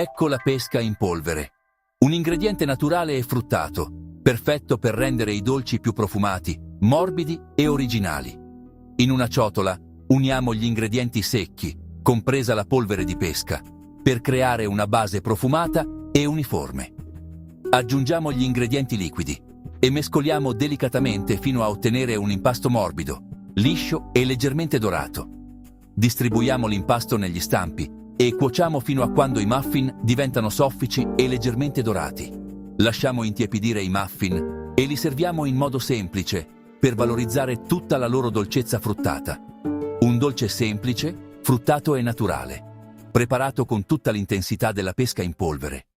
Ecco la pesca in polvere. Un ingrediente naturale e fruttato, perfetto per rendere i dolci più profumati, morbidi e originali. In una ciotola uniamo gli ingredienti secchi, compresa la polvere di pesca, per creare una base profumata e uniforme. Aggiungiamo gli ingredienti liquidi e mescoliamo delicatamente fino a ottenere un impasto morbido, liscio e leggermente dorato. Distribuiamo l'impasto negli stampi e cuociamo fino a quando i muffin diventano soffici e leggermente dorati. Lasciamo intiepidire i muffin e li serviamo in modo semplice per valorizzare tutta la loro dolcezza fruttata. Un dolce semplice, fruttato e naturale, preparato con tutta l'intensità della pesca in polvere.